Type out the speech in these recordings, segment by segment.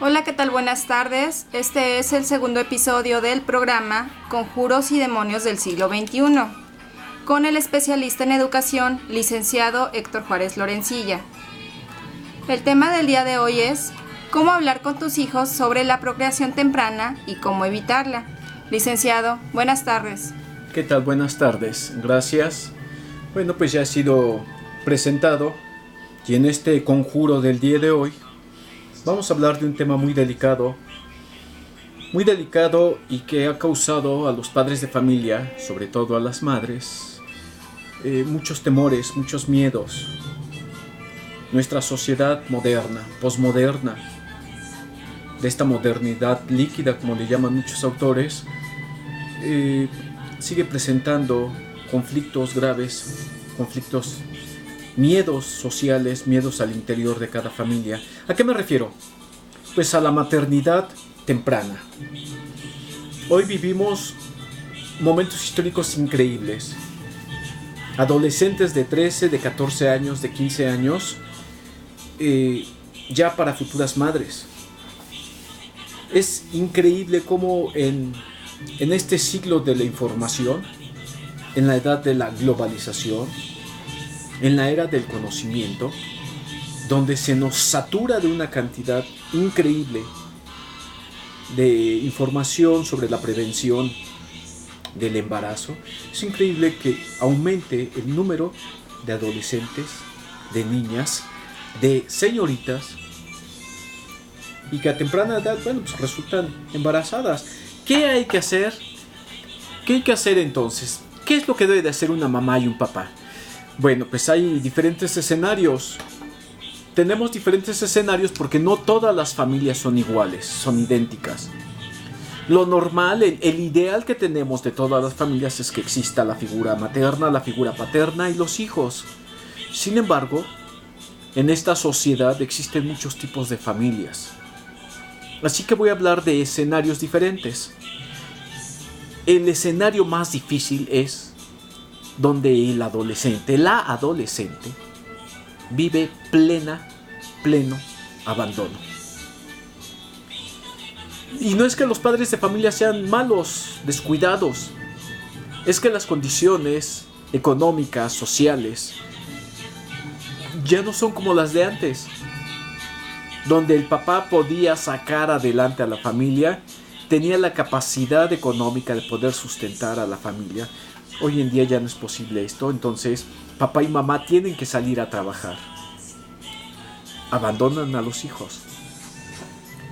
Hola, ¿qué tal? Buenas tardes. Este es el segundo episodio del programa Conjuros y Demonios del siglo XXI, con el especialista en educación, licenciado Héctor Juárez Lorencilla. El tema del día de hoy es cómo hablar con tus hijos sobre la procreación temprana y cómo evitarla. Licenciado, buenas tardes. ¿Qué tal? Buenas tardes. Gracias. Bueno, pues ya ha sido presentado y en este conjuro del día de hoy vamos a hablar de un tema muy delicado y que ha causado a los padres de familia, sobre todo a las madres, muchos temores, muchos miedos. Nuestra sociedad moderna, posmoderna, de esta modernidad líquida, como le llaman muchos autores, sigue presentando conflictos graves, miedos sociales, miedos al interior de cada familia. ¿A qué me refiero? Pues a la maternidad temprana. Hoy vivimos momentos históricos increíbles. Adolescentes de 13, de 14 años, de 15 años, ya para futuras madres. Es increíble cómo en este siglo de la información, en la edad de la globalización, en la era del conocimiento, donde se nos satura de una cantidad increíble de información sobre la prevención del embarazo, es increíble que aumente el número de adolescentes, de niñas, de señoritas, y que a temprana edad, pues resultan embarazadas. ¿Qué hay que hacer? ¿Qué hay que hacer entonces? ¿Qué es lo que debe de hacer una mamá y un papá? Bueno, pues hay diferentes escenarios. Tenemos diferentes escenarios porque no todas las familias son iguales, son idénticas. Lo normal, el ideal que tenemos de todas las familias es que exista la figura materna, la figura paterna y los hijos. Sin embargo, en esta sociedad existen muchos tipos de familias. Así que voy a hablar de escenarios diferentes. El escenario más difícil es donde la adolescente, vive pleno abandono. Y no es que los padres de familia sean malos, descuidados. Es que las condiciones económicas, sociales, ya no son como las de antes, donde el papá podía sacar adelante a la familia, tenía la capacidad económica de poder sustentar a la familia. Hoy en día ya no es posible esto, entonces papá y mamá tienen que salir a trabajar. Abandonan a los hijos.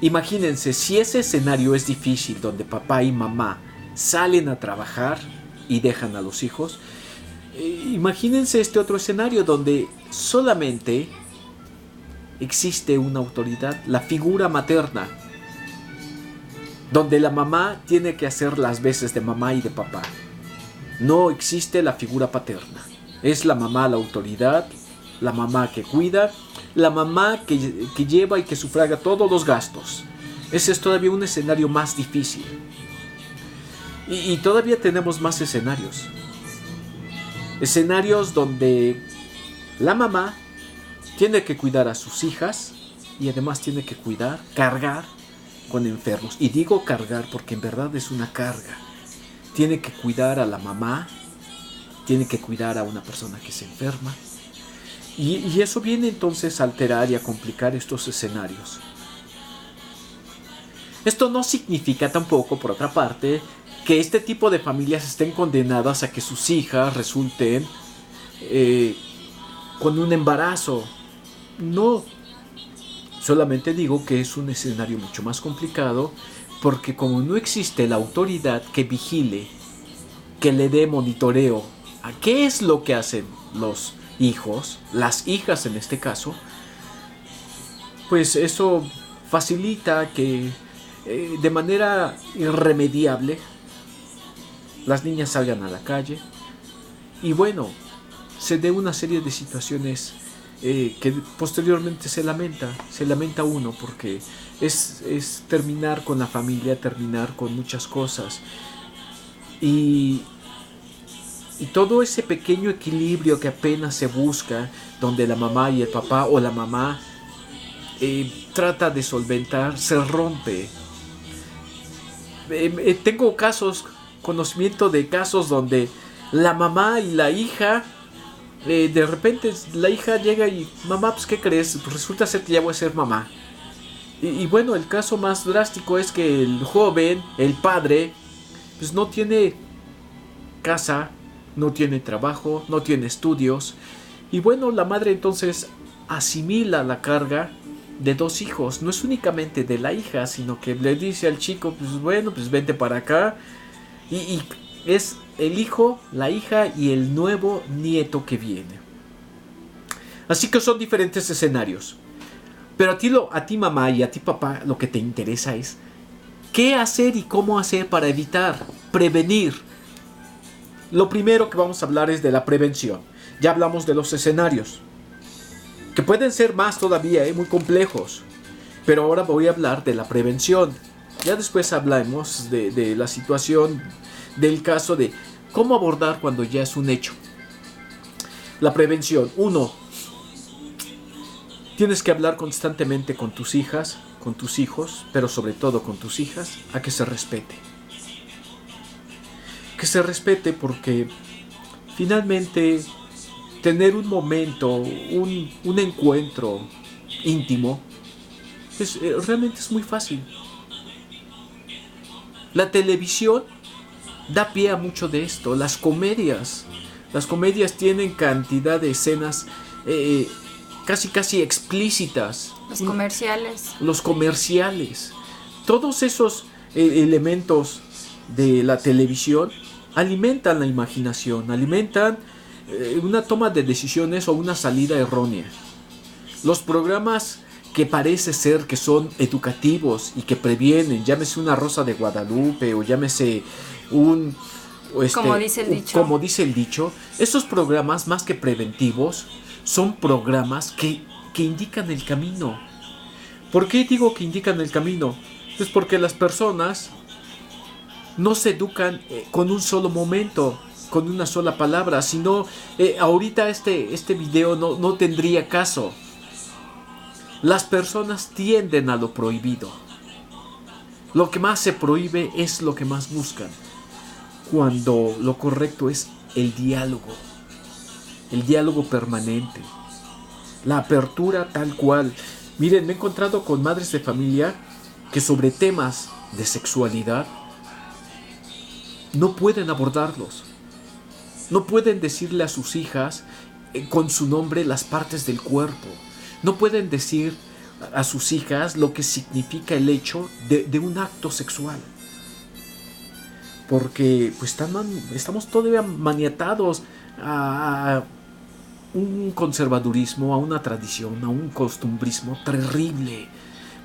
Imagínense, si ese escenario es difícil, donde papá y mamá salen a trabajar y dejan a los hijos, imagínense este otro escenario donde solamente existe una autoridad, la figura materna, donde la mamá tiene que hacer las veces de mamá y de papá. No existe la figura paterna. Es la mamá la autoridad, la mamá que cuida, la mamá que lleva y que sufraga todos los gastos. Ese es todavía un escenario más difícil. Y todavía tenemos más escenarios. Escenarios donde la mamá tiene que cuidar a sus hijas y además tiene que cargar con enfermos. Y digo cargar porque en verdad es una carga. Tiene que cuidar a la mamá, tiene que cuidar a una persona que se enferma. Y eso viene entonces a alterar y a complicar estos escenarios. Esto no significa tampoco, por otra parte, que este tipo de familias estén condenadas a que sus hijas resulten con un embarazo. No, solamente digo que es un escenario mucho más complicado, porque como no existe la autoridad que vigile, que le dé monitoreo a qué es lo que hacen los hijos, las hijas en este caso, pues eso facilita que de manera irremediable las niñas salgan a la calle y bueno, se dé una serie de situaciones que posteriormente se lamenta uno, porque es terminar con la familia, terminar con muchas cosas y todo ese pequeño equilibrio que apenas se busca, donde la mamá y el papá, o la mamá trata de solventar, se rompe. Tengo conocimiento de casos donde la mamá y la hija, de repente la hija llega y, mamá, pues ¿qué crees? Pues resulta ser que ya voy a ser mamá. Y bueno, el caso más drástico es que el joven, el padre, pues no tiene casa, no tiene trabajo, no tiene estudios. Y bueno, la madre entonces asimila la carga de 2 hijos. No es únicamente de la hija, sino que le dice al chico, pues bueno, pues vente para acá. Y es el hijo, la hija y el nuevo nieto que viene. Así que son diferentes escenarios. Pero a ti mamá y a ti papá, lo que te interesa es qué hacer y cómo hacer para evitar, prevenir. Lo primero que vamos a hablar es de la prevención. Ya hablamos de los escenarios, que pueden ser más todavía, muy complejos. Pero ahora voy a hablar de la prevención. Ya después hablamos de la situación, del caso de cómo abordar cuando ya es un hecho. La prevención. 1. Tienes que hablar constantemente con tus hijas, con tus hijos, pero sobre todo con tus hijas, a que se respete. Que se respete porque finalmente tener un momento, un encuentro íntimo, realmente es muy fácil. La televisión da pie a mucho de esto. Las comedias tienen cantidad de escenas casi explícitas. Los comerciales. Todos esos elementos de la televisión alimentan la imaginación, alimentan una toma de decisiones o una salida errónea. Los programas que parece ser que son educativos y que previenen, llámese una Rosa de Guadalupe o llámese como dice el dicho, esos programas más que preventivos son programas que indican el camino. ¿Por qué digo que indican el camino? Pues porque las personas no se educan con un solo momento, con una sola palabra, sino ahorita este video no tendría caso. Las personas tienden a lo prohibido. Lo que más se prohíbe es lo que más buscan, cuando lo correcto es el diálogo permanente, la apertura tal cual. Miren, me he encontrado con madres de familia que sobre temas de sexualidad no pueden abordarlos. No pueden decirle a sus hijas con su nombre las partes del cuerpo. No pueden decir a sus hijas lo que significa el hecho de un acto sexual. Porque pues estamos todavía maniatados a un conservadurismo, a una tradición, a un costumbrismo terrible.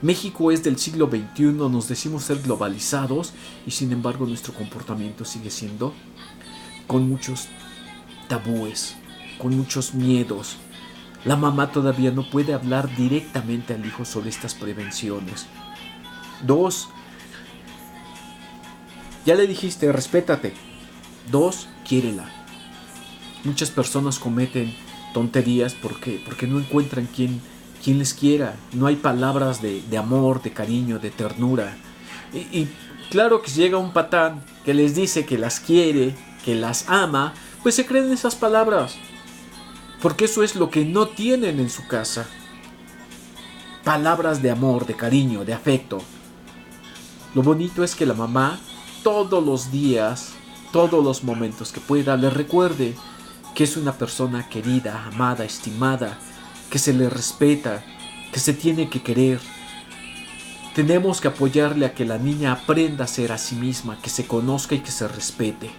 México es del siglo XXI, nos decimos ser globalizados y sin embargo nuestro comportamiento sigue siendo con muchos tabúes, con muchos miedos. La mamá todavía no puede hablar directamente al hijo sobre estas prevenciones. 2. Ya le dijiste, respétate. 2. Quiérela. Muchas personas cometen tonterías porque no encuentran quien les quiera. No hay palabras de amor, de cariño, de ternura. Y claro que si llega un patán que les dice que las quiere, que las ama, pues se creen esas palabras. Porque eso es lo que no tienen en su casa. Palabras de amor, de cariño, de afecto. Lo bonito es que la mamá todos los días, todos los momentos que pueda, le recuerde que es una persona querida, amada, estimada, que se le respeta, que se tiene que querer. Tenemos que apoyarle a que la niña aprenda a ser a sí misma, que se conozca y que se respete.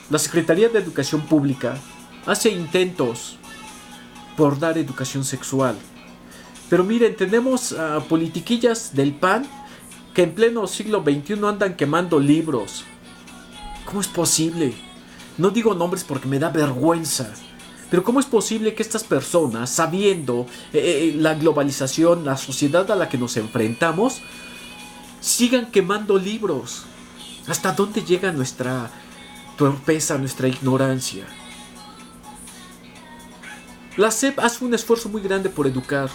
La Secretaría de Educación Pública hace intentos por dar educación sexual. Pero miren, tenemos politiquillas del PAN que en pleno siglo XXI andan quemando libros. ¿Cómo es posible? No digo nombres porque me da vergüenza. Pero ¿cómo es posible que estas personas, sabiendo la globalización, la sociedad a la que nos enfrentamos, sigan quemando libros? ¿Hasta dónde llega nuestra torpeza, nuestra ignorancia? La SEP hace un esfuerzo muy grande por educar.